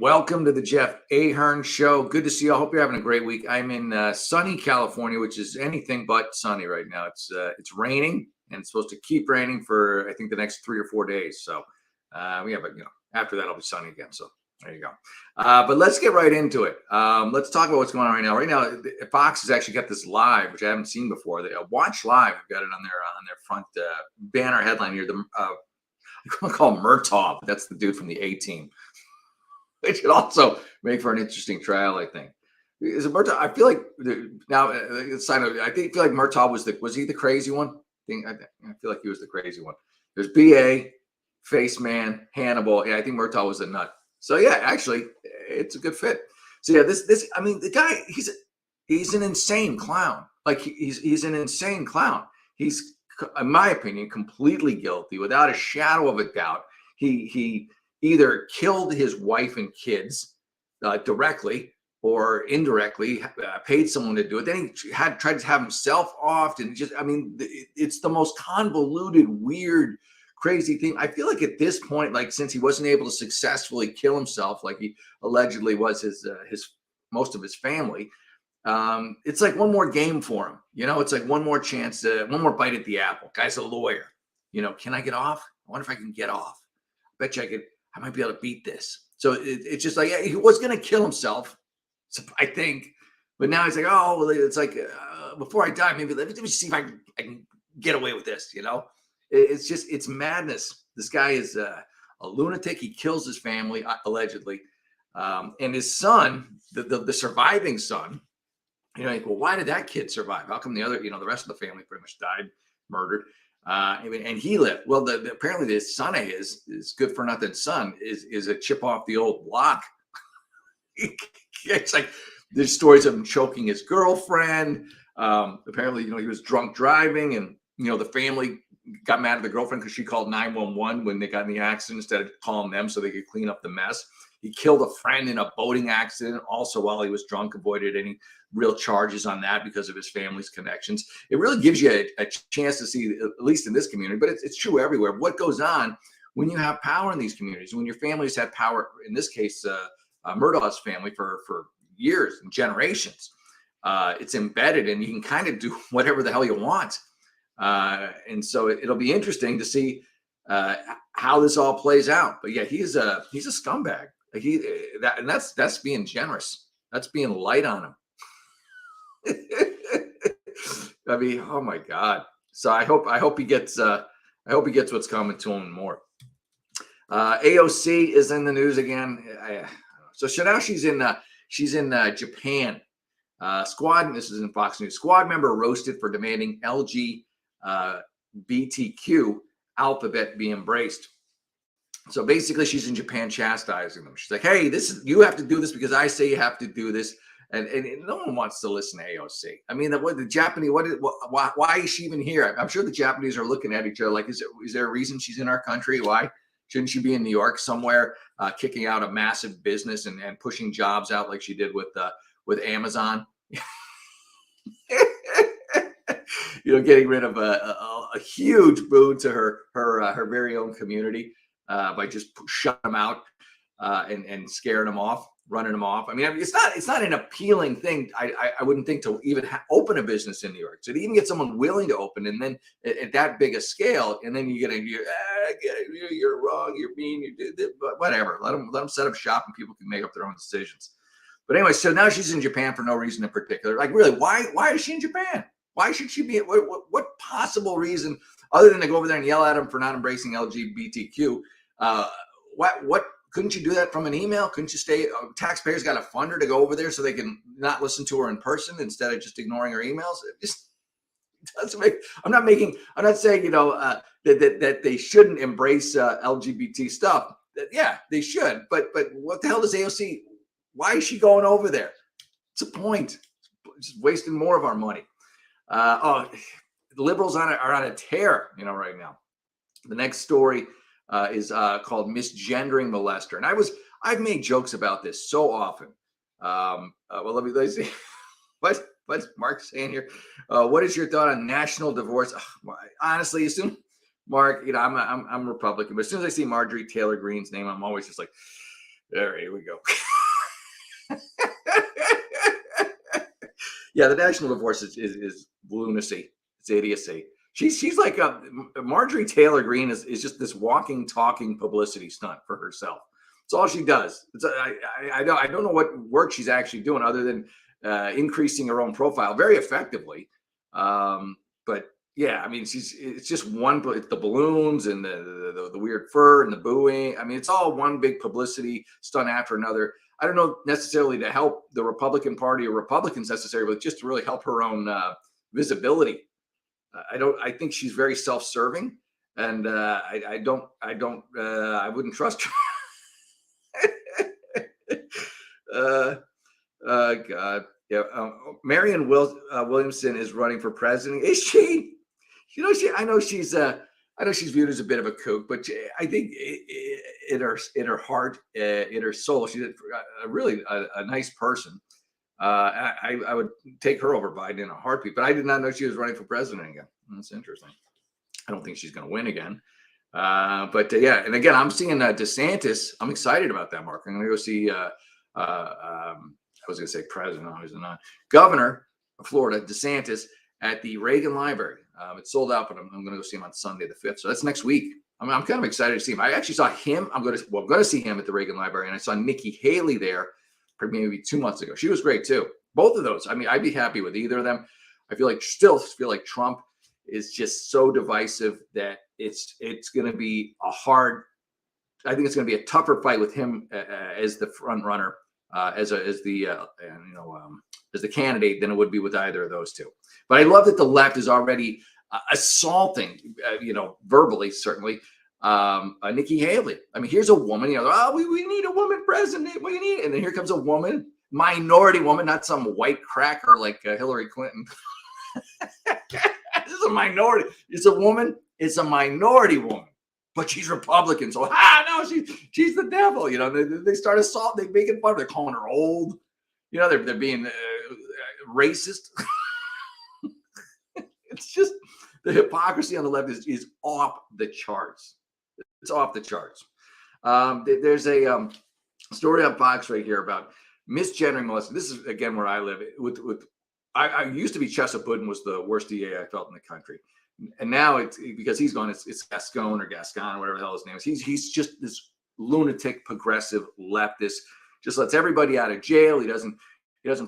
welcome to the Jeff Ahern Show. Good to see you. I hope you're having a great week. I'm in sunny California, which is anything but sunny right now. It's raining, and it's supposed to keep raining for I think the next 3 or 4 days. So we have after that it'll be sunny again. So there you go. But let's get right into it. Let's talk about what's going on right now. Right now, Fox has actually got this live, which I haven't seen before. They Watch Live. I've got it on their front banner headline here. I'm gonna call him Murtaugh. That's the dude from the A-Team. It should also make for an interesting trial, I think. Is it Murtaugh? I feel like now, I feel like Murtaugh was he the crazy one? I feel like he was the crazy one. There's BA, Faceman, Hannibal. Yeah, I think Murtaugh was the nut. So yeah, actually, it's a good fit. So yeah, the guy, he's an insane clown. Like he's an insane clown. He's, in my opinion, completely guilty, without a shadow of a doubt. He either killed his wife and kids directly or indirectly, paid someone to do it. Then he tried to have himself offed, and it's the most convoluted, weird, crazy thing. I feel like at this point, like since he wasn't able to successfully kill himself, like he allegedly was his most of his family, it's like one more game for him. It's like one more chance, one more bite at the apple. Guy's a lawyer. Can I get off? I wonder if I can get off. I bet you I might be able to beat this. So it's just like, yeah, he was going to kill himself, I think. But now he's like, oh, well, it's like, before I die, maybe let me see if I can get away with this, It's madness. This guy is a lunatic. He kills his family, allegedly. And his son, the surviving son, well, why did that kid survive? How come the rest of the family pretty much died, murdered? And he lived. Well, apparently the son of his good for nothing son is a chip off the old block. It's like there's stories of him choking his girlfriend. Apparently, he was drunk driving, and the family got mad at the girlfriend because she called 911 when they got in the accident instead of calling them so they could clean up the mess. He killed a friend in a boating accident also while he was drunk, avoided any real charges on that because of his family's connections. It really gives you a chance to see, at least in this community, but it's true everywhere, what goes on when you have power in these communities, when your families had power, in this case, Murdaugh's family for years and generations. It's embedded, and you can kind of do whatever the hell you want. And so it'll be interesting to see how this all plays out. But yeah, he's a scumbag. Like that's being generous. That's being light on him. I mean, oh my God. So I hope he gets what's coming to him and more. AOC is in the news again. So now she's in Japan. Squad. This is in Fox News. Squad member roasted for demanding LGBTQ alphabet be embraced. So basically, she's in Japan chastising them. She's like, "Hey, you have to do this because I say you have to do this." And no one wants to listen to AOC. I mean, the Japanese, why is she even here? I'm sure the Japanese are looking at each other like, is there a reason she's in our country? Why shouldn't she be in New York somewhere, kicking out a massive business and pushing jobs out like she did with Amazon? Getting rid of a huge boon to her very own community by just shutting them out and scaring them off. Running them off. I mean, it's not an appealing thing. I wouldn't think to even open a business in New York. So to even get someone willing to open, and then at that big a scale, and then you're wrong, you're mean, you did it, but whatever. Let them set up shop, and people can make up their own decisions. But anyway, so now she's in Japan for no reason in particular. Like, really, why is she in Japan? Why should she be? What possible reason other than to go over there and yell at them for not embracing LGBTQ? What? Couldn't you do that from an email? Couldn't you stay? Taxpayers got to fund her to go over there so they can not listen to her in person instead of just ignoring her emails. It just doesn't make. I'm not saying that they shouldn't embrace LGBT stuff. Yeah, they should. But what the hell does AOC? Why is she going over there? It's a point. Just wasting more of our money. The liberals are on a tear, right now. The next story is called Misgendering Molester. And I've made jokes about this so often. Well, let me see. What's Mark saying here? What is your thought on national divorce? Honestly, Mark, I'm Republican, but as soon as I see Marjorie Taylor Greene's name, I'm always just like, All right, here we go. Yeah, the national divorce is lunacy. It's idiocy. She's like a Marjorie Taylor Greene is just this walking, talking publicity stunt for herself. It's all she does. I don't know what work she's actually doing other than increasing her own profile very effectively. But yeah, I mean, it's just one. It's the balloons and the weird fur and the booing. I mean, it's all one big publicity stunt after another. I don't know necessarily to help the Republican Party or Republicans necessarily, but just to really help her own visibility. I think she's very self-serving, and I wouldn't trust her. God, yeah. Marianne Williamson is running for president. Is she? You know, I know she's viewed as a bit of a kook, but I think in her heart, in her soul, she's really a nice person. I would take her over Biden in a heartbeat, but I did not know she was running for president again. That's interesting. I don't think she's going to win again. But yeah, and again, I'm seeing DeSantis. I'm excited about that, Mark. I'm going to go see. I was going to say president. No, he's not. Governor of Florida, DeSantis, at the Reagan Library. It's sold out, but I'm going to go see him on Sunday the 5th. So that's next week. I'm kind of excited to see him. I actually saw him. I'm going to see him at the Reagan Library, and I saw Nikki Haley there maybe 2 months ago. She was great too. Both of those. I mean, I'd be happy with either of them. Still feel like Trump is just so divisive that it's going to be I think it's going to be a tougher fight with him as the front runner, as the candidate than it would be with either of those two. But I love that the left is already assaulting, verbally certainly, Nikki Haley. I mean, here's a woman. We need a woman president. We need, and then here comes a woman, minority woman, not some white cracker like Hillary Clinton. This is a minority. It's a woman. It's a minority woman, but she's Republican. So no, she's the devil. They start assaulting. They making fun of her. They're calling her old. They're being racist. It's just the hypocrisy on the left is off the charts. It's off the charts. There's a story on Fox right here about misgendering molestation. This is again where I live. I used to be Chesapeake Puddin was the worst DA I felt in the country, and now it's because he's gone. It's Gascon or Gascon, whatever the hell his name is. He's just this lunatic, progressive leftist. Just lets everybody out of jail. He doesn't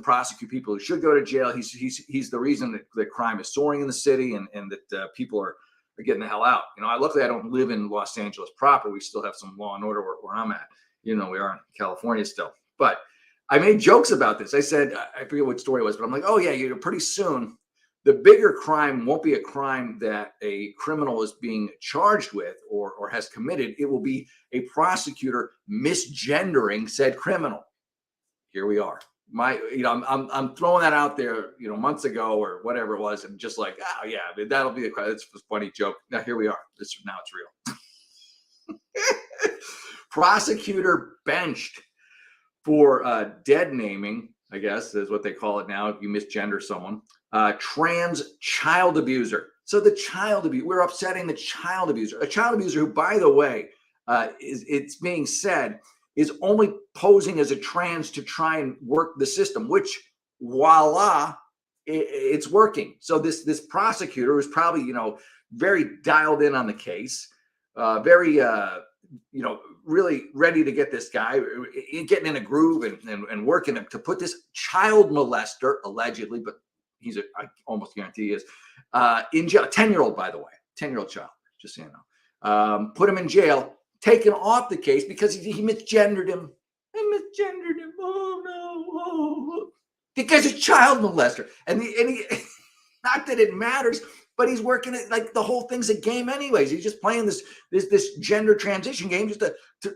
prosecute people who should go to jail. He's the reason that crime is soaring in the city and that people are getting the hell out. Luckily I don't live in Los Angeles proper. We still have some law and order where I'm at. We are in California still. But I made jokes about this. I said, I forget what story it was, but I'm like, oh yeah, pretty soon the bigger crime won't be a crime that a criminal is being charged with or has committed. It will be a prosecutor misgendering said criminal. Here we are. I'm throwing that out there, months ago or whatever it was, and just like, oh yeah, that'll be it's a funny joke. Now here we are. Now it's real. Prosecutor benched for dead naming, I guess is what they call it now if you misgender someone. Trans child abuser. So we're upsetting the child abuser. A child abuser who, by the way, it's being said is only posing as a trans to try and work the system, which voila, it's working. So this prosecutor is probably, very dialed in on the case, very, really ready to get this guy getting in a groove and working to put this child molester, allegedly, but I almost guarantee he is, in jail. 10-year-old, by the way, 10-year-old child, just so you know, put him in jail, taken off the case because he misgendered him. Oh no! Because he's child molester, and he not that it matters, but he's working it like the whole thing's a game, anyways. He's just playing this gender transition game just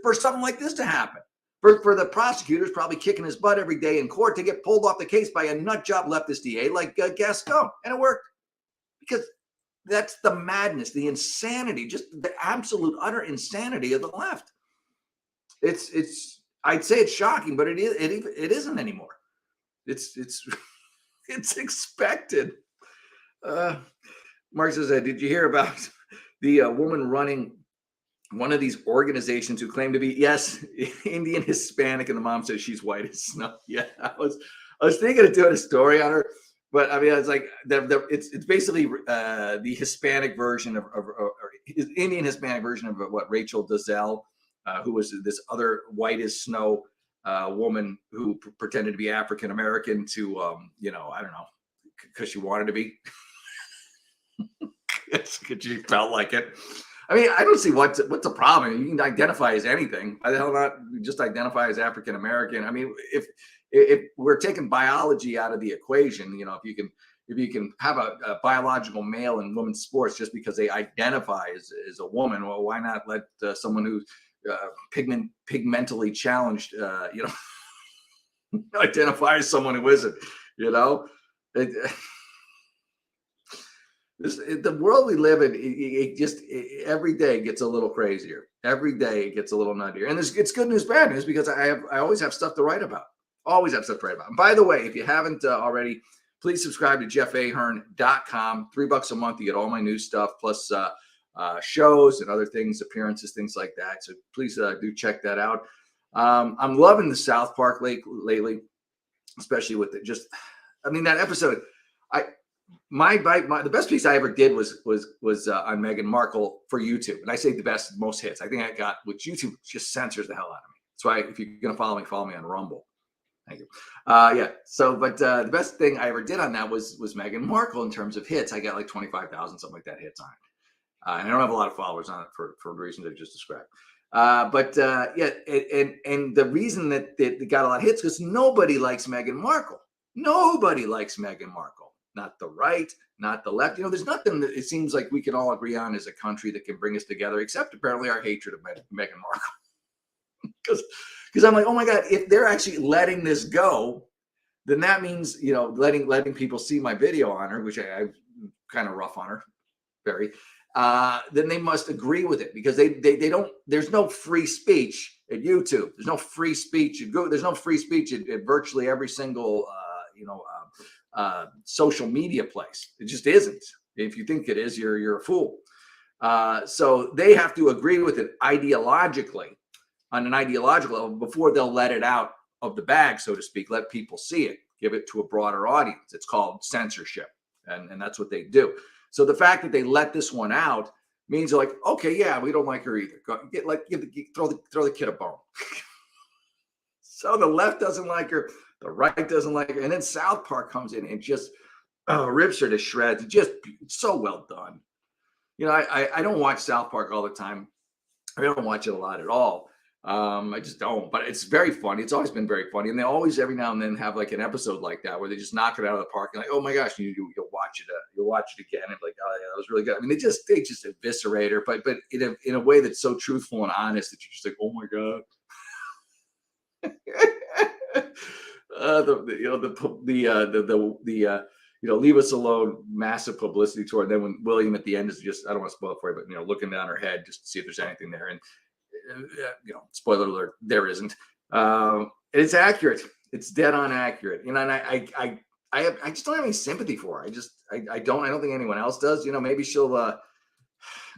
for something like this to happen. For the prosecutors probably kicking his butt every day in court to get pulled off the case by a nut job leftist DA like Gascon, and it worked because. That's the madness, the insanity, just the absolute utter insanity of the left. It's I'd say it's shocking, but it isn't anymore. It's expected. Mark says, did you hear about the woman running one of these organizations who claim to be, yes, Indian Hispanic, and the mom says she's white as snow. Yeah, I was thinking of doing a story on her, but I mean, it's like it's basically the Hispanic version or Indian Hispanic version of what Rachel Dazelle, who was this other white as snow woman who pretended to be African American to, I don't know, because she wanted to be. Because she felt like it. I mean, I don't see what's the problem. You can identify as anything. Why the hell not just identify as African American? I mean, if we're taking biology out of the equation, if you can have a biological male in women's sports just because they identify as a woman, well, why not let someone who's pigmentally challenged, identify as someone who isn't? The world we live in, it just every day gets a little crazier. Every day it gets a little nuttier. And it's good news, bad news, because I always have stuff to write about. Always have stuff to write about. And by the way, if you haven't already, please subscribe to jeffahern.com. $3 a month, you get all my new stuff, plus shows and other things, appearances, things like that. So please do check that out. I'm loving the South Park lately, especially with that episode. The best piece I ever did was on Meghan Markle for YouTube, and I say the best, most hits. I think I got, which YouTube just censors the hell out of me. That's why if you're gonna follow me on Rumble. Thank you. Yeah. So, but the best thing I ever did on that was Meghan Markle in terms of hits. I got like 25,000 something like that hits on it, and I don't have a lot of followers on it for the reasons I just described. Yeah, and the reason that they got a lot of hits because nobody likes Meghan Markle. Nobody likes Meghan Markle. Not the right, not the left. There's nothing that it seems like we can all agree on as a country that can bring us together, except apparently our hatred of Meghan Markle. Because I'm like, oh my God, if they're actually letting this go, then that means, letting people see my video on her, which I'm kind of rough on her, very. Then they must agree with it because they don't. There's no free speech at YouTube. There's no free speech at Google. There's no free speech at virtually every single social media place. It just isn't. If you think it is, you're a fool. So they have to agree with it ideologically, on an ideological level, before they'll let it out of the bag, so to speak. Let people see it, give it to a broader audience. It's called censorship, and that's what they do. So the fact that they let this one out means they're like, okay, yeah, we don't like her either. Throw the kid a bone. So the left doesn't like her. The right doesn't like her. And then South Park comes in and just rips her to shreds. Just so well done. I don't watch South Park all the time. I don't watch it a lot at all. I just don't. But it's very funny. It's always been very funny. And they always, every now and then, have like an episode like that where they just knock it out of the park. And like, oh my gosh, you'll watch it. You'll watch it again. And like, oh yeah, that was really good. I mean, they just eviscerate her, but in a way that's so truthful and honest that you're just like, oh my God. Leave us alone, massive publicity tour. And then when William at the end is just, I don't want to spoil it for you, but looking down her head just to see if there's anything there. And spoiler alert, there isn't. It's accurate. It's dead on accurate. And I just don't have any sympathy for her. I don't think anyone else does. Maybe she'll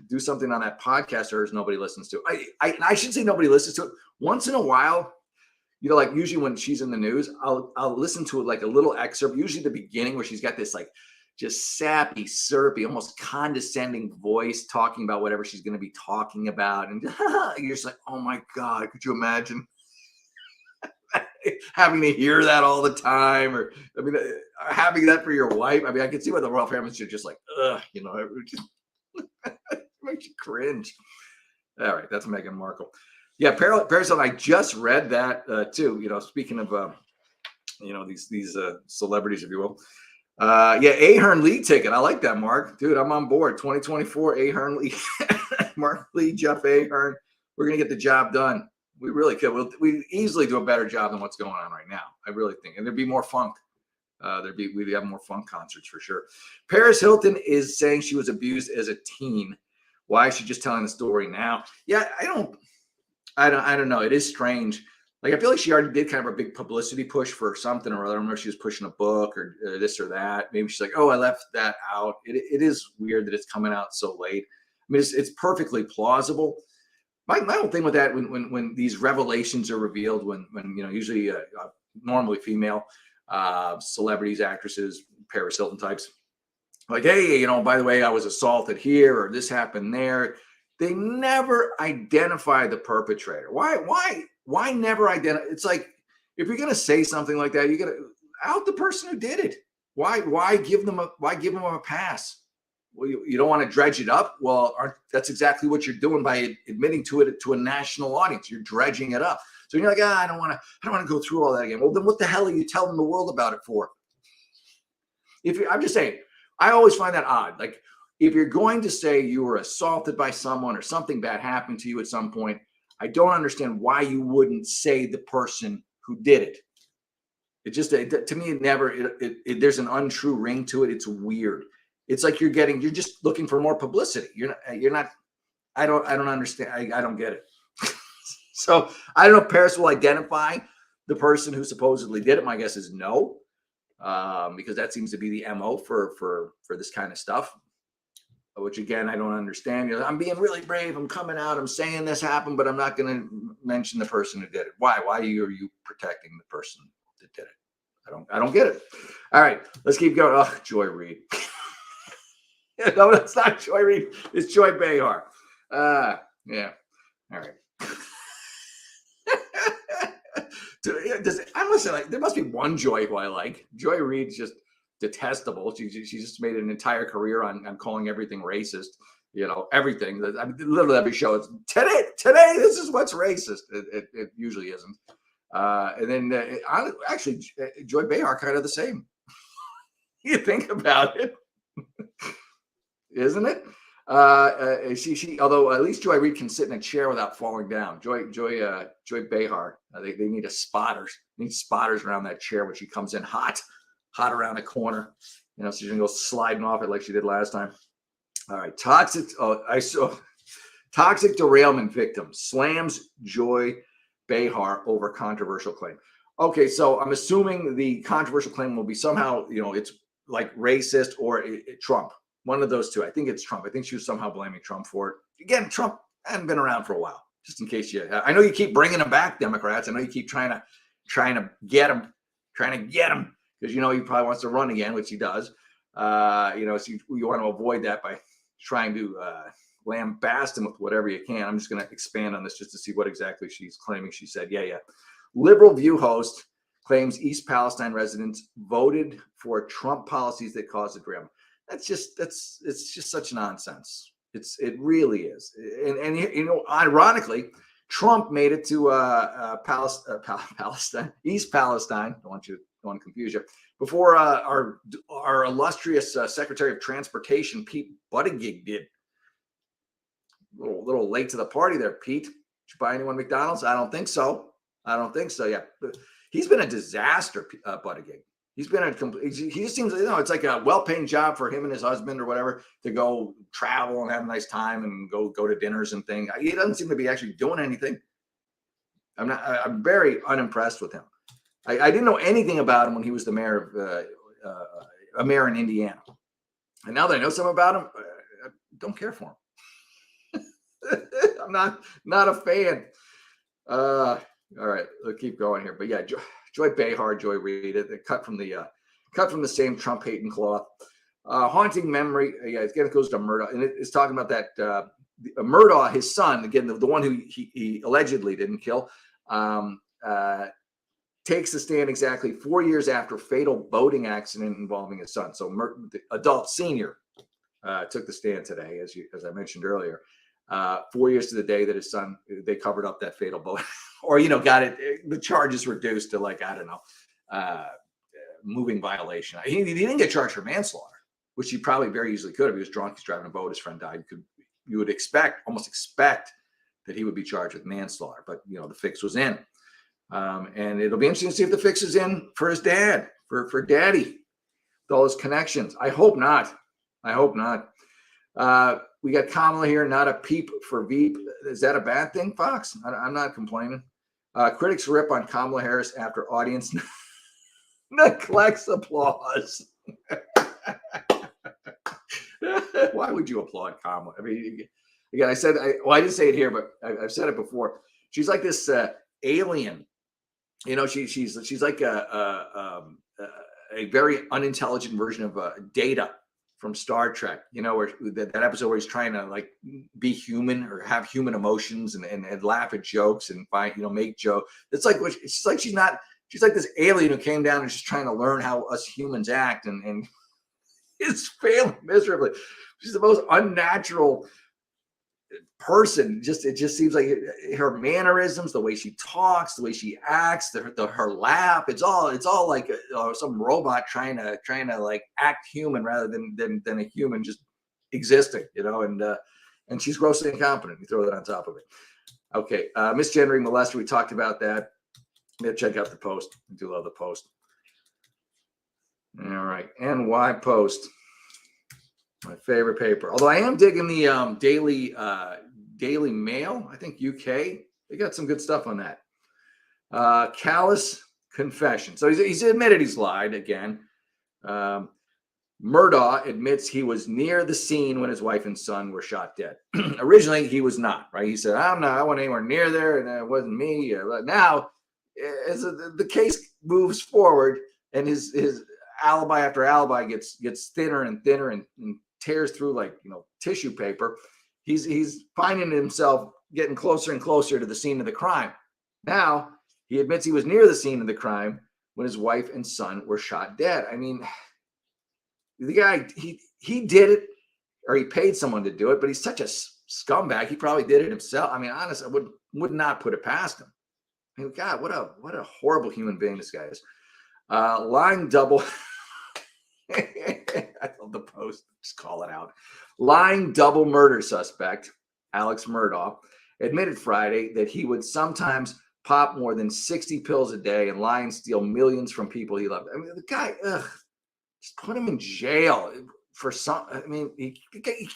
do something on that podcast of hers nobody listens to. I should say nobody listens to it. Once in a while, like usually when she's in the news, I'll listen to it, like a little excerpt, usually the beginning where she's got this like just sappy, syrupy, almost condescending voice talking about whatever she's going to be talking about. And you're just like, oh my God, could you imagine having to hear that all the time? Or, having that for your wife. I can see why the royal families are just like, it just makes you cringe. All right, that's Meghan Markle. Yeah, Paris Hilton, I just read that too. Speaking of these celebrities, if you will. Yeah, Ahern league ticket. I like that, Mark. Dude, I'm on board. 2024 Ahern league. Mark Lee, Jeff Ahern. We're gonna get the job done. We really could. We easily do a better job than what's going on right now. I really think, and there'd be more funk. We'd have more funk concerts for sure. Paris Hilton is saying she was abused as a teen. Why is she just telling the story now? Yeah, I don't know. It is strange. Like, I feel like she already did kind of a big publicity push for something or other. I don't know if she was pushing a book or this or that. Maybe she's like, oh, I left that out. It is weird that it's coming out so late. It's perfectly plausible. my whole thing with that, when these revelations are revealed, when usually normally female celebrities, actresses, Paris Hilton types, like, hey, by the way, I was assaulted here or this happened there. They never identify the perpetrator. Why never identify? It's like, if you're gonna say something like that, you gotta out the person who did it. Why give them a pass? Well, you don't want to dredge it up. Well, that's exactly what you're doing by admitting to it to a national audience. You're dredging it up. So you're like, I don't want to go through all that again. Well, then what the hell are you telling the world about it for? I'm just saying, I always find that odd. Like, if you're going to say you were assaulted by someone or something bad happened to you at some point, I don't understand why you wouldn't say the person who did it. It just, to me, it never, there's an untrue ring to it. It's weird. It's like you're just looking for more publicity. You're not, I don't understand. I don't get it. So I don't know if Paris will identify the person who supposedly did it. My guess is no, because that seems to be the MO for this kind of stuff, which again, I don't understand. I'm being really brave. I'm coming out. I'm saying this happened, but I'm not going to mention the person who did it. Why are you protecting the person that did it? I don't get it. All right, let's keep going. Oh, Joy Reid. No, that's not Joy Reid. It's Joy Behar. Yeah. All right. I must say, like, there must be one Joy who I like. Joy Reid's just detestable. She just made an entire career on calling everything racist. Everything. I mean, literally every show. It's today. This is what's racist. It usually isn't. And then actually, Joy Behar kind of the same. You think about it. Isn't it? She although at least Joy Reid can sit in a chair without falling down. Joy Behar, they need spotters. Need spotters around that chair when she comes in hot around the corner. So she's gonna go sliding off it like she did last time. All right, toxic derailment victim slams Joy Behar over controversial claim. Okay, so I'm assuming the controversial claim will be somehow, it's like racist or Trump. One of those two. I think it's Trump. I think she was somehow blaming Trump for it. Again, Trump hadn't been around for a while. Just in case I know you keep bringing him back, Democrats. I know you keep trying to get him, because he probably wants to run again, which he does. So you want to avoid that by trying to lambast him with whatever you can. I'm just going to expand on this just to see what exactly she's claiming. She said, yeah. Liberal View host claims East Palestine residents voted for Trump policies that caused the derailment. It's just such nonsense. It really is. And ironically, Trump made it to Palestine, East Palestine. Don't want to confuse you. Before our illustrious Secretary of Transportation, Pete Buttigieg, did. A little late to the party there, Pete. Did you buy anyone McDonald's? I don't think so. Yeah, he's been a disaster, Buttigieg. He just seems, it's like a well-paying job for him and his husband or whatever to go travel and have a nice time and go to dinners and things. He doesn't seem to be actually doing anything. I'm very unimpressed with him. I didn't know anything about him when he was the mayor of a mayor in Indiana. And now that I know something about him, I don't care for him. I'm not a fan. All right, let's keep going here. But yeah, Joy Behar, Joy Reid, cut from the same Trump hating cloth. Haunting memory. Yeah, it goes to Murdaugh, and it's talking about that Murdaugh, his son, again, the one who he allegedly didn't kill, takes the stand exactly 4 years after fatal boating accident involving his son. So the adult senior took the stand today, as I mentioned earlier. 4 years to the day that his son, they covered up that fatal boat, or got the charges reduced to, like, I don't know, moving violation. He didn't get charged for manslaughter, which he probably very easily could have. He was drunk, he's driving a boat, his friend died. You would almost expect that he would be charged with manslaughter, but the fix was in, and it'll be interesting to see if the fix is in for his dad, for Daddy, with all his connections. I hope not. We got Kamala here, not a peep for Veep. Is that a bad thing, Fox? I'm not complaining. Critics rip on Kamala Harris after audience neglects applause. Why would you applaud Kamala? I mean, again, I didn't say it here, but I've said it before. She's like this alien. She's like a very unintelligent version of Data from Star Trek. Where that episode where he's trying to like be human or have human emotions and laugh at jokes and make jokes. It's like she's not. She's like this alien who came down and just trying to learn how us humans act and is failing miserably. She's the most unnatural person. It just seems like her mannerisms, the way she talks, the way she acts, her laugh. It's all like some robot trying to like act human rather than a human just existing. And she's grossly incompetent. You throw that on top of it. Okay, misgendering molester. We talked about that. Check out the Post. I do love the Post. All right, NY Post, my favorite paper. Although I am digging the Daily Mail. I think UK. They got some good stuff on that. Callous confession. So he's admitted he's lied again. Murdaugh admits he was near the scene when his wife and son were shot dead. Originally, he was not. Right? He said, I wasn't anywhere near there, and it wasn't me. But now, as the case moves forward, and his alibi after alibi gets thinner and thinner and tears through like tissue paper, he's finding himself getting closer and closer to the scene of the crime. Now he admits he was near the scene of the crime when his wife and son were shot dead. I mean, the guy, he did it, or he paid someone to do it, but he's such a scumbag. He probably did it himself. I mean, honestly, I would not put it past him. I mean, God, what a horrible human being this guy is. Lying double. I love the Post. Just call it out. Lying double murder suspect, Alex Murdaugh, admitted Friday that he would sometimes pop more than 60 pills a day and lie and steal millions from people he loved. I mean, the guy, just put him in jail for some. I mean, he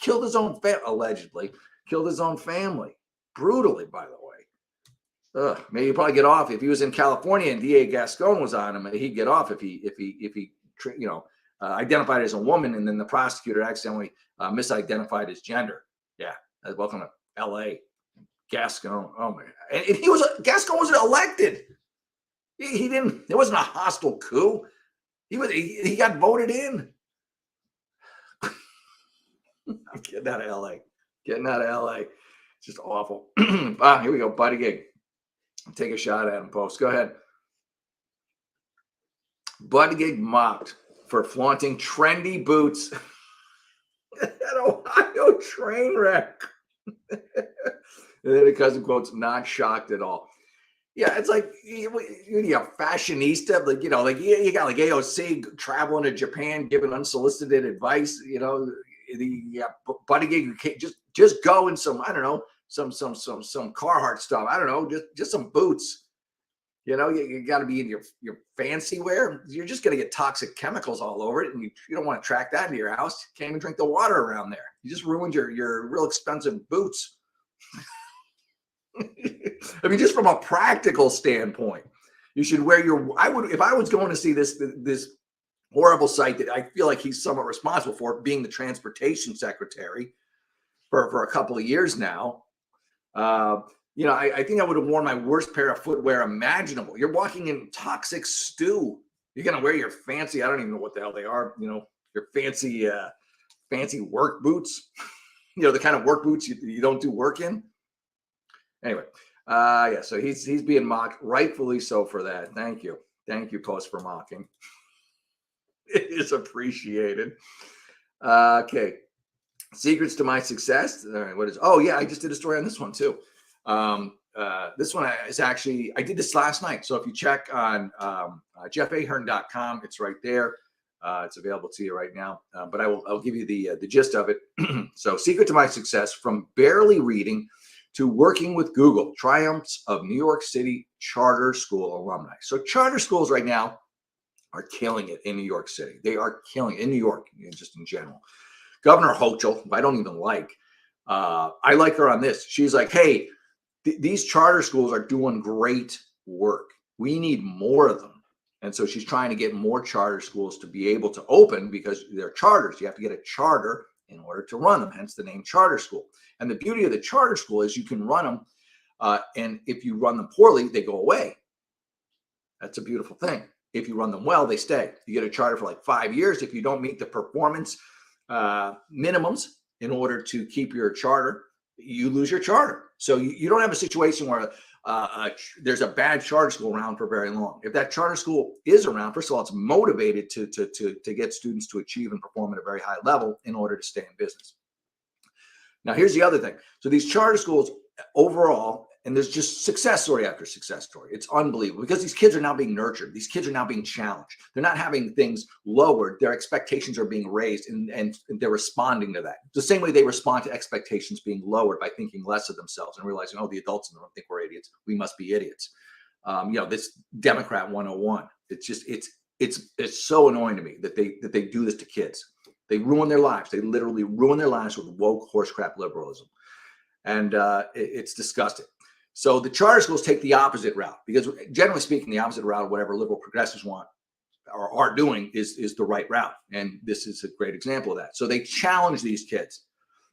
killed his own family, allegedly. Killed his own family. Brutally, by the way. Maybe he'd probably get off if he was in California and DA Gascon was on him. He'd get off if he identified as a woman and then the prosecutor accidentally misidentified his gender. Yeah, welcome to L.A. Gascon. Oh my! And Gascon wasn't elected. He didn't. It wasn't a hostile coup. He got voted in. I'm getting out of L.A. It's just awful. Here we go. Buddy Gig. Take a shot at him, Post. Go ahead. Buddy Gig mocked for flaunting trendy boots at Ohio train wreck. And then because of quotes, not shocked at all. Yeah, it's like you're a fashionista, like you got like AOC traveling to Japan, giving unsolicited advice. Buddy Gig, just go in some, I don't know, some Carhartt stuff. I don't know, just some boots. You got to be in your fancy wear. You're just going to get toxic chemicals all over it, and you don't want to track that into your house. You can't even drink the water around there. You just ruined your real expensive boots. I mean, just from a practical standpoint, you should wear if I was going to see this horrible sight that I feel like he's somewhat responsible for, being the transportation secretary for a couple of years now. I think I would have worn my worst pair of footwear imaginable. You're walking in toxic stew. You're going to wear your fancy, I don't even know what the hell they are, your fancy work boots, the kind of work boots you don't do work in. Anyway, so he's being mocked, rightfully so, for that. Thank you, Post, for mocking. It is appreciated. Okay, secrets to my success. All right, I just did a story on this one too. This one is actually, I did this last night. So if you check on jeffahern.com, it's right there. It's available to you right now. But I'll give you the gist of it. So, secret to my success: from barely reading to working with Google, triumphs of New York City charter school alumni. So charter schools right now are killing it in New York City. They are killing it in New York, just in general. Governor Hochul, who I don't even like, I like her on this. She's like, hey, these charter schools are doing great work. We need more of them. And so she's trying to get more charter schools to be able to open, because they're charters. You have to get a charter in order to run them, hence the name charter school. And the beauty of the charter school is you can run them, and if you run them poorly, they go away. That's a beautiful thing. If you run them well, they stay. You get a charter for like 5 years. If you don't meet the performance minimums in order to keep your charter, you lose your charter. So you don't have a situation where there's a bad charter school around for very long. If that charter school is around, first of all, it's motivated to get students to achieve and perform at a very high level in order to stay in business. Now, here's the other thing. So these charter schools overall, and there's just success story after success story. It's unbelievable because these kids are now being nurtured. These kids are now being challenged. They're not having things lowered. Their expectations are being raised, and they're responding to that. The same way they respond to expectations being lowered by thinking less of themselves and realizing, oh, the adults in the room think we're idiots. We must be idiots. This Democrat 101. It's just it's so annoying to me that they do this to kids. They ruin their lives. They literally ruin their lives with woke horse crap liberalism, and it's disgusting. So the charter schools take the opposite route because, generally speaking, the opposite route of whatever liberal progressives want or are doing is the right route. And this is a great example of that. So they challenge these kids.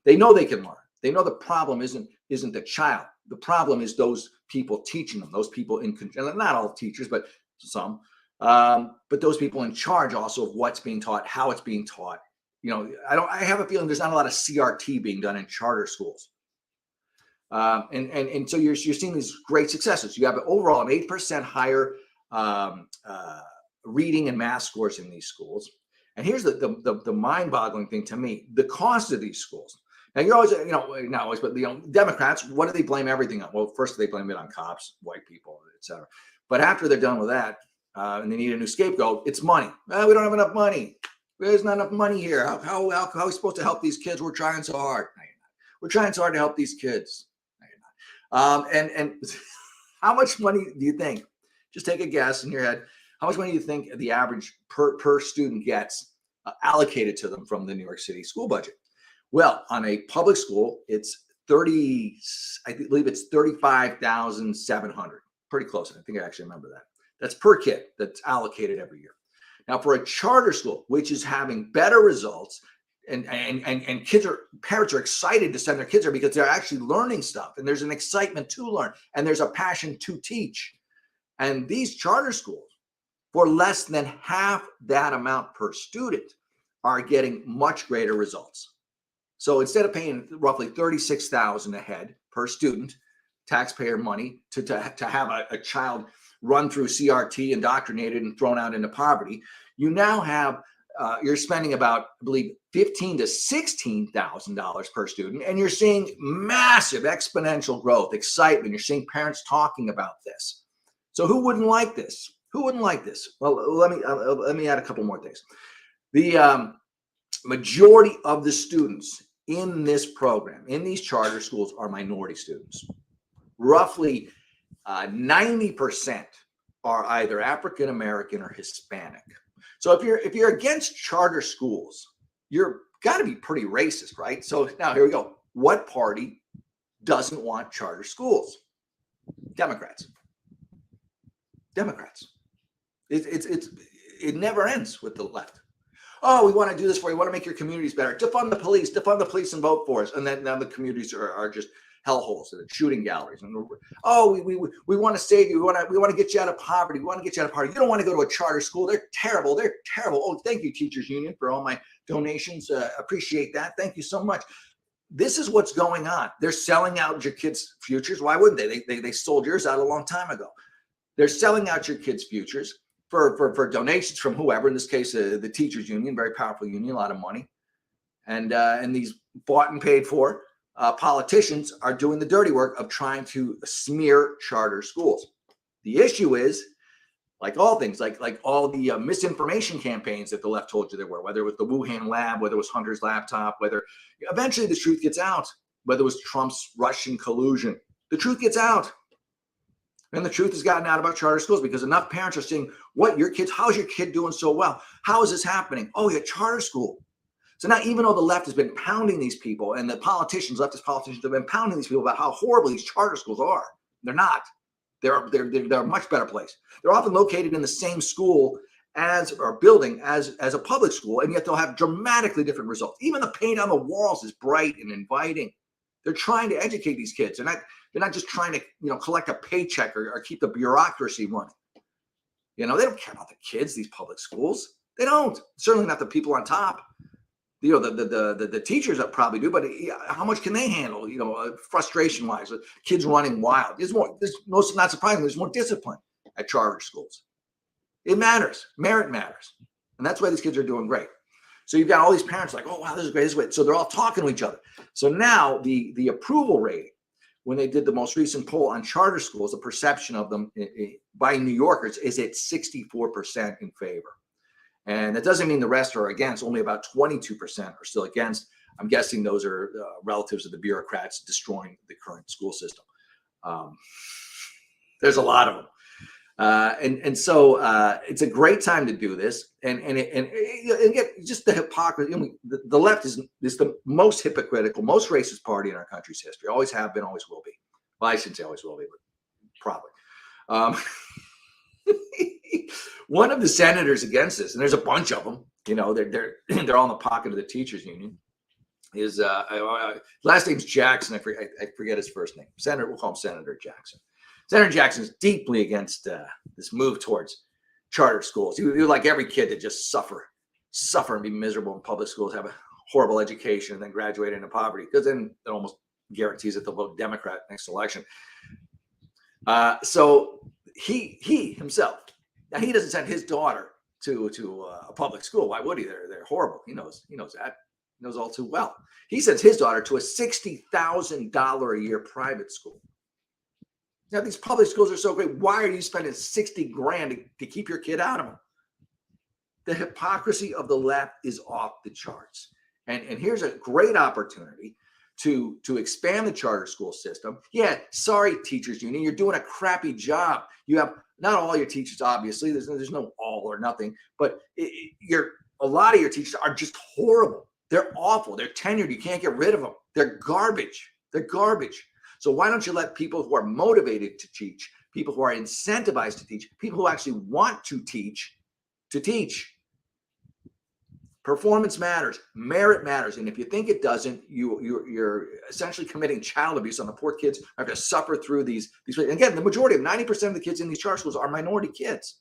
They know they can learn. They know the problem isn't the child. The problem is those people teaching them. Those people not all teachers, but some. But those people in charge also of what's being taught, how it's being taught. I have a feeling there's not a lot of CRT being done in charter schools. And so you're seeing these great successes. You have overall an 8% higher reading and math scores in these schools. And here's the mind-boggling thing to me: the cost of these schools. Now you're always, not always, but Democrats, what do they blame everything on? Well, first they blame it on cops, white people, etc. But after they're done with that, and they need a new scapegoat, it's money. Well, we don't have enough money. There's not enough money here. How are we supposed to help these kids? We're trying so hard. No, you're not. We're trying so hard to help these kids. And how much money do you think? Just take a guess in your head. How much money do you think the average per student gets allocated to them from the New York City school budget? Well, on a public school, it's I believe it's $35,700. Pretty close. I think I actually remember that. That's per kid that's allocated every year. Now, for a charter school, which is having better results, and parents are excited to send their kids there because they're actually learning stuff, and there's an excitement to learn, and there's a passion to teach. And these charter schools, for less than half that amount per student, are getting much greater results. So instead of paying roughly $36,000 a head per student, taxpayer money, to have a child run through CRT, indoctrinated, and thrown out into poverty, you now have you're spending about, I believe, $15,000 to $16,000 per student, and you're seeing massive exponential growth, excitement. You're seeing parents talking about this. So who wouldn't like this? Who wouldn't like this? Well, let me add a couple more things. The majority of the students in this program, in these charter schools, are minority students. Roughly 90% are either African American or Hispanic. So if you're against charter schools, you're got to be pretty racist, right? So now here we go. What party doesn't want charter schools? Democrats. It never ends with the left. Oh, we want to do this for you. We want to make your communities better. Defund the police and vote for us. And then now the communities are just hellholes and shooting galleries. And we want to save you. We want to get you out of poverty. We want to get you out of poverty. You don't want to go to a charter school. They're terrible. Oh, thank you, Teachers Union, for all my donations. Appreciate that. Thank you so much. This is what's going on. They're selling out your kids' futures. Why wouldn't they? They sold yours out a long time ago. They're selling out your kids' futures for donations from whoever. In this case, the Teachers Union, very powerful union, a lot of money, and these bought and paid for politicians are doing the dirty work of trying to smear charter schools. The issue is, like all things, like all the misinformation campaigns that the left told you there were, whether it was the Wuhan lab, whether it was Hunter's laptop, whether eventually the truth gets out, whether it was Trump's Russian collusion, the truth gets out. And the truth has gotten out about charter schools because enough parents are saying, how's your kid doing so well? How is this happening? Oh, you're at charter school. So now, even though the left has been pounding these people, and the leftist politicians have been pounding these people about how horrible these charter schools are, they're not. They're a much better place. They're often located in the same school building as a public school, and yet they'll have dramatically different results. Even the paint on the walls is bright and inviting. They're trying to educate these kids. They're not just trying to collect a paycheck or keep the bureaucracy running. They don't care about the kids. These public schools, they don't. Certainly not the people on top. The teachers that probably do, but how much can they handle? Frustration wise, kids running wild. There's most not surprising. There's more discipline at charter schools. It matters. Merit matters, and that's why these kids are doing great. So you've got all these parents like, oh wow, this is great. This is great. So they're all talking to each other. So now the approval rating, when they did the most recent poll on charter schools, the perception of them by New Yorkers is at 64% in favor. And that doesn't mean the rest are against. Only about 22% are still against. I'm guessing those are relatives of the bureaucrats destroying the current school system. There's a lot of them. And so it's a great time to do this. And again, just the hypocrisy. The left is the most hypocritical, most racist party in our country's history. Always have been, always will be. Well, I shouldn't say always will be, but probably. One of the senators against this, and there's a bunch of them, they're all in the pocket of the teachers union, is last name's Jackson. I forget his first name. We'll call him Senator Jackson. Senator Jackson is deeply against this move towards charter schools. He would like every kid to just suffer and be miserable in public schools, have a horrible education, and then graduate into poverty, because then it almost guarantees that they'll vote Democrat next election. So he himself, now he doesn't send his daughter to a public school. Why would he? They're horrible. He knows that. He knows all too well. He sends his daughter to a $60,000 a year private school. Now, these public schools are so great. Why are you spending $60,000 to keep your kid out of them? The hypocrisy of the left is off the charts. And here's a great opportunity to expand the charter school system. Yeah, sorry, teachers union, you're doing a crappy job. You have not all your teachers, obviously. There's no all or nothing, but a lot of your teachers are just horrible. They're awful. They're tenured. You can't get rid of them. They're garbage. So why don't you let people who are motivated to teach, people who are incentivized to teach, people who actually want to teach, Performance matters, merit matters, and if you think it doesn't, you're essentially committing child abuse on the poor kids who have to suffer through these. And again, the majority of 90% of the kids in these charter schools are minority kids,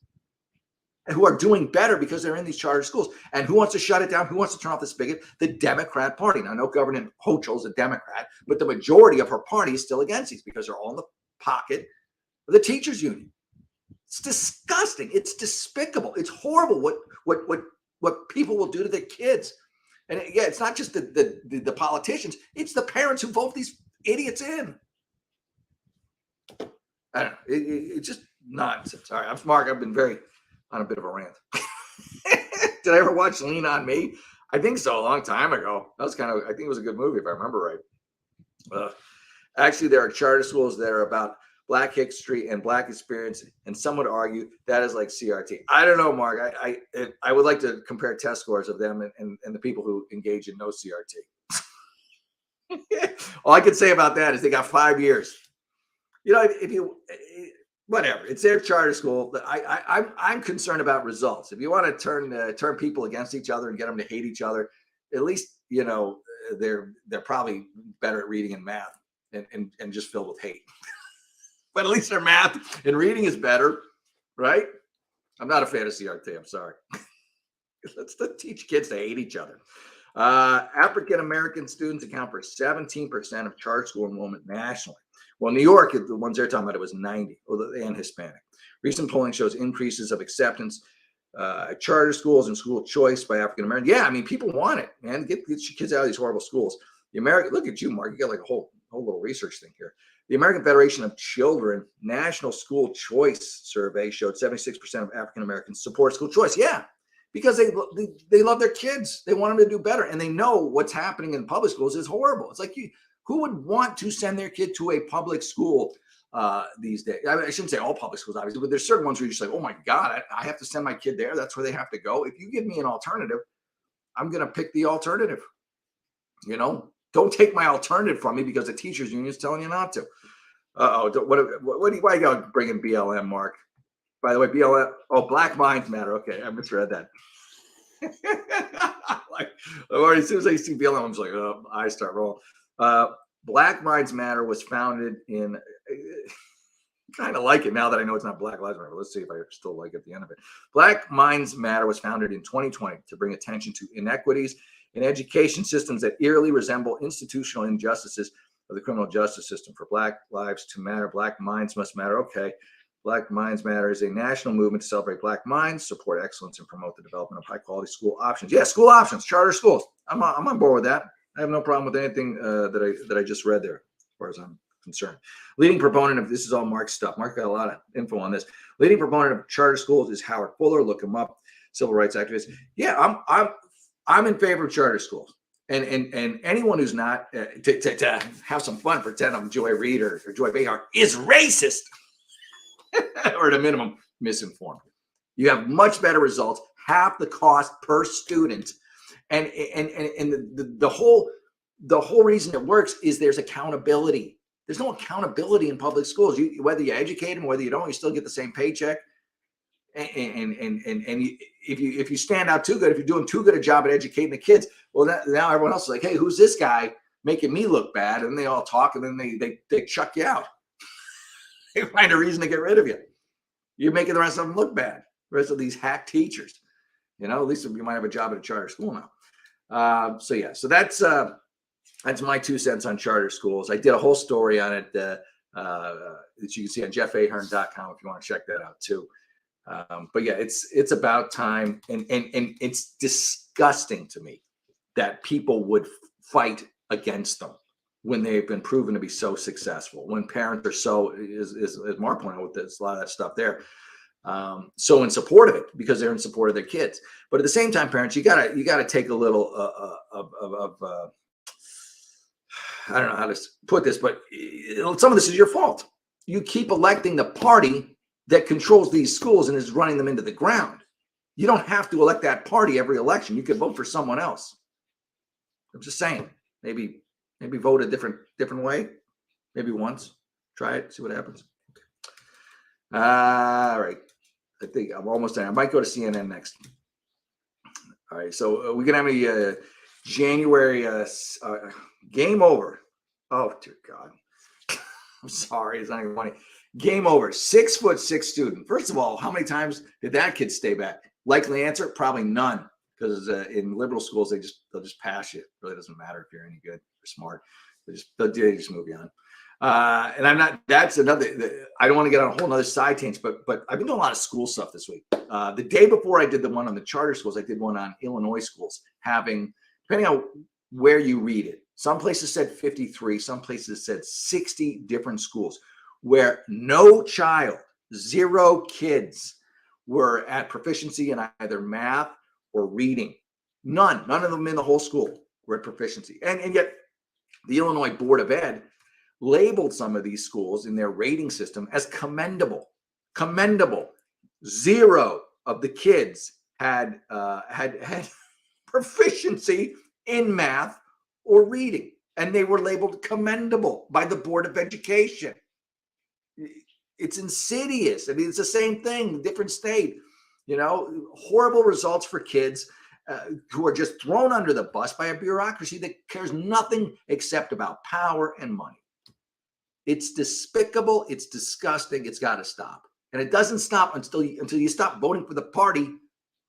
and who are doing better because they're in these charter schools. And who wants to shut it down? Who wants to turn off the spigot? The Democrat Party. Now, I know Governor Hochul's a Democrat, but the majority of her party is still against these because they're all in the pocket of the teachers union. It's disgusting. It's despicable. It's horrible what people will do to their kids. And yeah, it's not just the politicians, it's the parents who vote these idiots in. I don't know. It's just nonsense. All right, I'm Mark. I've been on a bit of a rant. Did I ever watch Lean on Me? I think so, a long time ago. I think it was a good movie if I remember right. Actually, there are charter schools that are about Black history and Black experience, and some would argue that is like CRT. I don't know, Mark. I would like to compare test scores of them and the people who engage in no CRT. All I can say about that is they got 5 years. Whatever, it's their charter school. I'm concerned about results. If you want to turn people against each other and get them to hate each other, at least they're probably better at reading and math and just filled with hate. But at least their math and reading is better, right? I'm not a fan of CRT. I'm sorry. Let's teach kids to hate each other. African-American students account for 17% of charter school enrollment nationally. Well, New York, the ones they're talking about, it was 90, and Hispanic. Recent polling shows increases of acceptance at charter schools and school choice by African-American. Yeah, I mean, people want it, man. Get your kids out of these horrible schools. Look at you, Mark. You got like a whole little research thing here. The American Federation of Children National School Choice Survey showed 76% of African Americans support school choice. Yeah, because they love their kids. They want them to do better. And they know what's happening in public schools is horrible. It's like, who would want to send their kid to a public school these days? I shouldn't say all public schools, obviously, but there's certain ones where you're just like, oh my God, I have to send my kid there. That's where they have to go. If you give me an alternative, I'm going to pick the alternative. Don't take my alternative from me because the teachers union is telling you not to. Why you got to bring in BLM, Mark? By the way, BLM. Oh, Black Minds Matter. Okay, I misread that. Like, as soon as I see BLM, I'm just like, oh, I start rolling. Black Minds Matter was founded in. Kind of like it now that I know it's not Black Lives Matter. Let's see if I still like it at the end of it. Black Minds Matter was founded in 2020 to bring attention to inequities in education systems that eerily resemble institutional injustices of the criminal justice system. For Black lives to matter, Black minds must matter. Okay. Black Minds Matter is a national movement to celebrate Black minds, support excellence, and promote the development of high-quality school options. Yeah, school options, charter schools. I'm on board with that. I have no problem with anything that I just read there, as far as I'm concerned. Leading proponent of this is all Mark's stuff. Mark got a lot of info on this. Leading proponent of charter schools is Howard Fuller. Look him up. Civil rights activist. Yeah, I'm in favor of charter schools. And anyone who's not to have some fun, pretend I'm Joy Reid or Joy Behar is racist. Or at a minimum, misinformed. You have much better results, half the cost per student, and the whole reason it works is there's accountability. There's no accountability in public schools. Whether you educate them, whether you don't, you still get the same paycheck. And if you stand out too good, if you're doing too good a job at educating the kids, well, now everyone else is like, hey, who's this guy making me look bad? And they all talk, and then they chuck you out. They find a reason to get rid of you. You're making the rest of them look bad. The rest of these hack teachers, at least you might have a job at a charter school now. So that's my 2 cents on charter schools. I did a whole story on it that you can see on jeffahern.com if you want to check that out too. But yeah, it's about time, and it's disgusting to me that people would fight against them when they've been proven to be so successful, when parents are so, as Mark pointed out with this, a lot of that stuff there, so in support of it because they're in support of their kids. But at the same time, parents, you gotta take a little I don't know how to put this, but some of this is your fault. You keep electing the party that controls these schools and is running them into the ground. You don't have to elect that party every election. You could vote for someone else. I'm just saying, maybe vote a different way. Maybe once. Try it, see what happens. All right. I think I'm almost done. I might go to CNN next. All right. So we're going to have a January game over. Oh, dear God. I'm sorry. It's not even funny. Game over. 6'6" student. First of all, how many times did that kid stay back? Likely answer, probably none. Because in liberal schools, they'll just pass you. It really doesn't matter if you're any good or smart. They'll just move you on. And I'm not. That's another. I don't want to get on a whole nother side tangent, but I've been doing a lot of school stuff this week. The day before I did the one on the charter schools, I did one on Illinois schools having, depending on where you read it, some places said 53, some places said 60 different schools where no child, 0 kids were at proficiency in either math or reading. None of them in the whole school were at proficiency. And yet the Illinois Board of Ed labeled some of these schools in their rating system as commendable. 0 of the kids had proficiency in math or reading, and they were labeled commendable by the Board of Education. It's insidious. I mean, it's the same thing, different state. Horrible results for kids who are just thrown under the bus by a bureaucracy that cares nothing except about power and money. It's despicable. It's disgusting. It's got to stop. And it doesn't stop until you stop voting for the party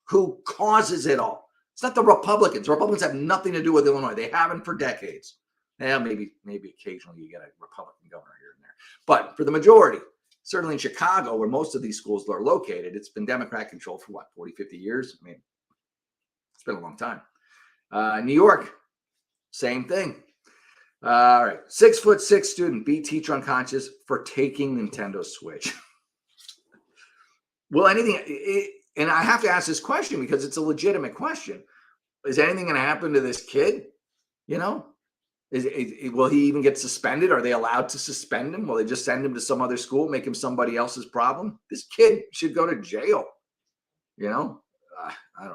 who causes it all. It's not the Republicans. Republicans have nothing to do with Illinois. They haven't for decades. Well, maybe occasionally you get a Republican governor here and there. But for the majority, certainly in Chicago, where most of these schools are located, it's been Democrat controlled for 40, 50 years? I mean, it's been a long time. New York, same thing. All right. 6'6" student beat teacher unconscious for taking Nintendo Switch. Will anything, and I have to ask this question because it's a legitimate question. Is anything going to happen to this kid? Will he even get suspended? Are they allowed to suspend him? Will they just send him to some other school, make him somebody else's problem? This kid should go to jail. I don't know.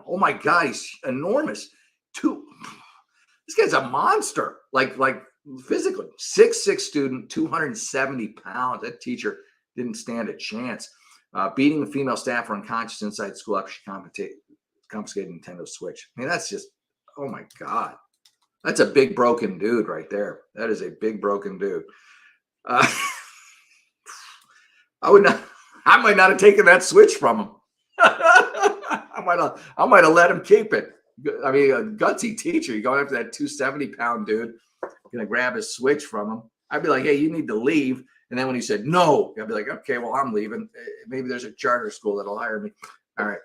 Oh my God, he's enormous. This guy's a monster. Like physically, 6'6" student, 270 pounds. That teacher didn't stand a chance. Beating a female staffer unconscious inside school after she confiscated Nintendo Switch. I mean, that's just, oh my God. That's a big broken dude right there. That is a big broken dude. I might not have taken that Switch from him. I might have let him keep it. I mean, a gutsy teacher, you going after that 270-pound dude, gonna grab his Switch from him. I'd be like, hey, you need to leave. And then when he said no, I'd be like, okay, well, I'm leaving. Maybe there's a charter school that'll hire me. All right,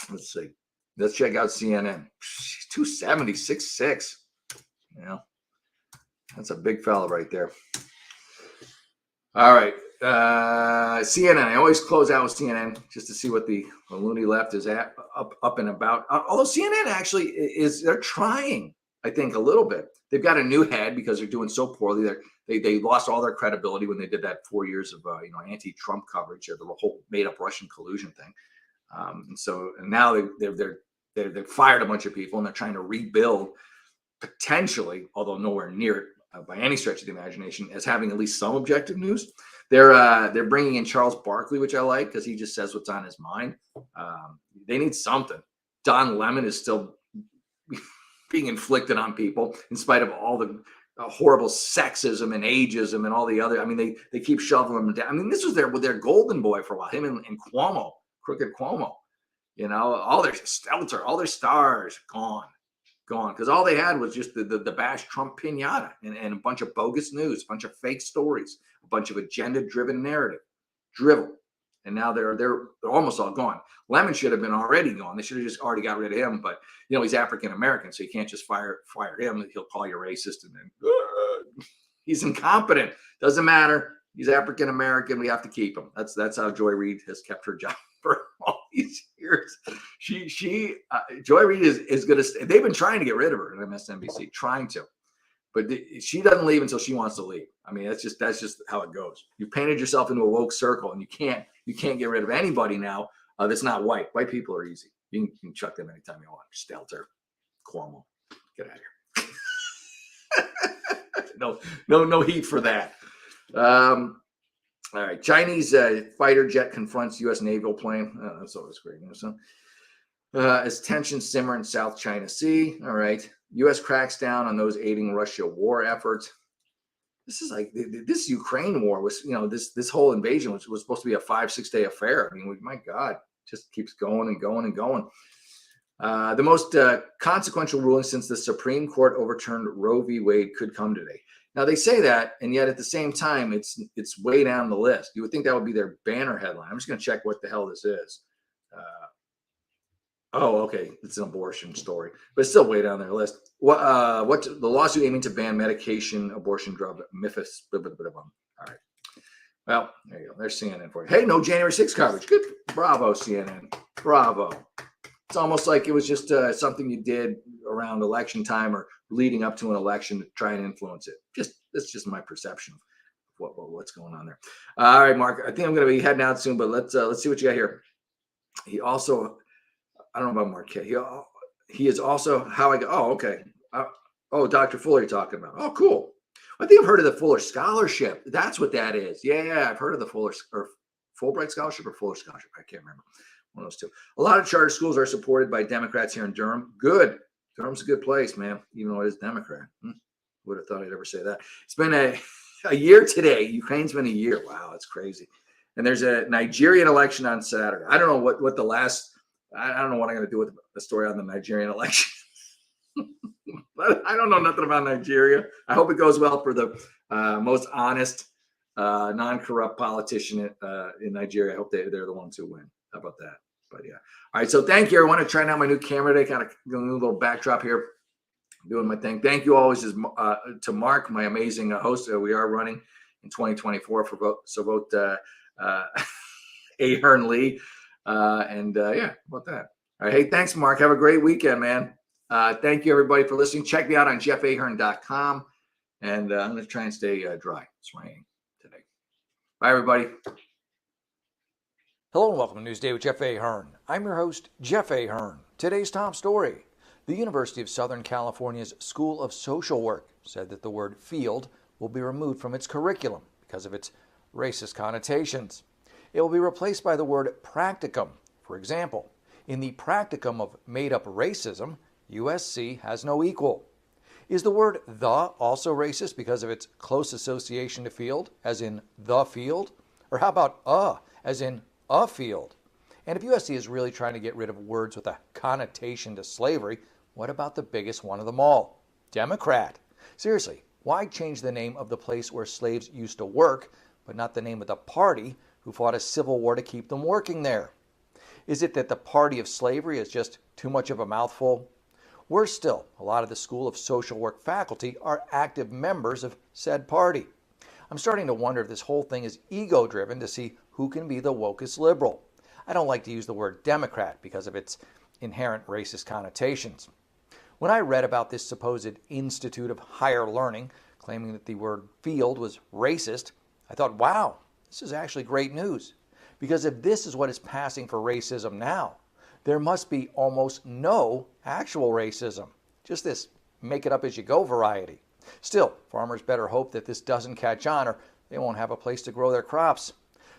let's see. Let's check out CNN. 270, 6'6". You know, that's a big fella right there. All right, CNN. I always close out with CNN just to see what the loony left is at, up and about. Although CNN actually they're trying, I think, a little bit. They've got a new head because they're doing so poorly. They lost all their credibility when they did that 4 years of anti-Trump coverage of the whole made-up Russian collusion thing. And now they've fired a bunch of people and they're trying to rebuild, potentially, although nowhere near it by any stretch of the imagination, as having at least some objective news. They're bringing in Charles Barkley, which I like because he just says what's on his mind. They need something. Don Lemon is still being inflicted on people in spite of all the horrible sexism and ageism and all the other. I mean, they keep shoveling them down. I mean, this was their golden boy for a while. Him and Cuomo, crooked Cuomo. You know, all their Stelter, all their stars gone, because all they had was just the bash Trump pinata and a bunch of bogus news, a bunch of fake stories, a bunch of agenda-driven narrative, drivel. And now they're almost all gone. Lemon should have been already gone. They should have just already got rid of him. But he's African American, so you can't just fire him. He'll call you racist, and then he's incompetent. Doesn't matter. He's African American. We have to keep him. That's how Joy Reid has kept her job for all these years. Joy Reid is going to. They've been trying to get rid of her at MSNBC, trying to. But she doesn't leave until she wants to leave. I mean, that's just how it goes. You painted yourself into a woke circle, and you can't get rid of anybody now that's not white. White people are easy. You can chuck them anytime you want. Stelter, Cuomo, get out of here. No heat for that. All right, Chinese fighter jet confronts U.S. naval plane. Oh, that's always great. As tensions simmer in South China Sea. All right. U.S. cracks down on those aiding Russia war efforts. This is like this Ukraine war was, this whole invasion was supposed to be a 5-6 day affair. I mean, my God, just keeps going and going and going. The most consequential ruling since the Supreme Court overturned Roe v. Wade could come today. Now they say that, and yet at the same time, it's way down the list. You would think that would be their banner headline. I'm just going to check what the hell this is. Oh, okay. It's an abortion story, but it's still way down their list. What the lawsuit aiming to ban medication abortion drug Memphis. All right. Well, there you go. There's CNN for you. Hey, no January 6th coverage. Good. Bravo, CNN. Bravo. It's almost like it was just something you did around election time or leading up to an election to try and influence it. That's just my perception of what's going on there. All right, Mark. I think I'm going to be heading out soon, but let's see what you got here. He also. I don't know about Marquette. He is also how I go. Oh, okay. Dr. Fuller you're talking about. Oh, cool. I think I've heard of the Fuller Scholarship. That's what that is. Yeah. I've heard of the Fuller or Fulbright Scholarship or Fuller Scholarship. I can't remember. One of those two. A lot of charter schools are supported by Democrats here in Durham. Good. Durham's a good place, man. Even though it is Democrat. Would have thought I'd ever say that. It's been a year today. Ukraine's been a year. Wow, that's crazy. And there's a Nigerian election on Saturday. I don't know what the last. I don't know what I'm going to do with the story on the Nigerian election. But I don't know nothing about Nigeria. I hope it goes well for the most honest, non-corrupt politician in Nigeria. I hope they're the ones who win. How about that? But yeah. All right. So thank you, everyone. I'm trying out my new camera today. Kind of doing a little backdrop here. Doing my thing. Thank you always to Mark, my amazing host. We are running in 2024 for vote Ahern Lee. Yeah, about that. All right. Hey, thanks, Mark. Have a great weekend, man. Thank you, everybody, for listening. Check me out on jeffahern.com. And I'm going to try and stay dry. It's raining today. Bye, everybody. Hello and welcome to Newsday with Jeff Ahern. I'm your host, Jeff Ahern. Today's top story. The University of Southern California's School of Social Work said that the word field will be removed from its curriculum because of its racist connotations. It will be replaced by the word practicum. For example, in the practicum of made-up racism, USC has no equal. Is the word the also racist because of its close association to field, as in the field? Or how about as in a field? And if USC is really trying to get rid of words with a connotation to slavery, what about the biggest one of them all? Democrat. Seriously, why change the name of the place where slaves used to work, but not the name of the party who fought a civil war to keep them working there? Is it that the party of slavery is just too much of a mouthful? Worse still, a lot of the School of Social Work faculty are active members of said party. I'm starting to wonder if this whole thing is ego-driven to see who can be the wokest liberal. I don't like to use the word Democrat because of its inherent racist connotations. When I read about this supposed Institute of Higher Learning claiming that the word field was racist, I thought, wow, this is actually great news. Because if this is what is passing for racism now, there must be almost no actual racism. Just this make it up as you go variety. Still, farmers better hope that this doesn't catch on or they won't have a place to grow their crops.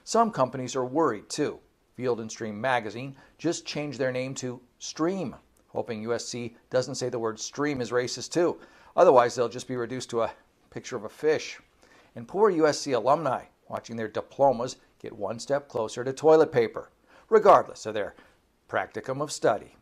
Some companies are worried too. Field and Stream magazine just changed their name to Stream, hoping USC doesn't say the word stream is racist too. Otherwise, they'll just be reduced to a picture of a fish. And poor USC alumni watching their diplomas get one step closer to toilet paper, regardless of their practicum of study.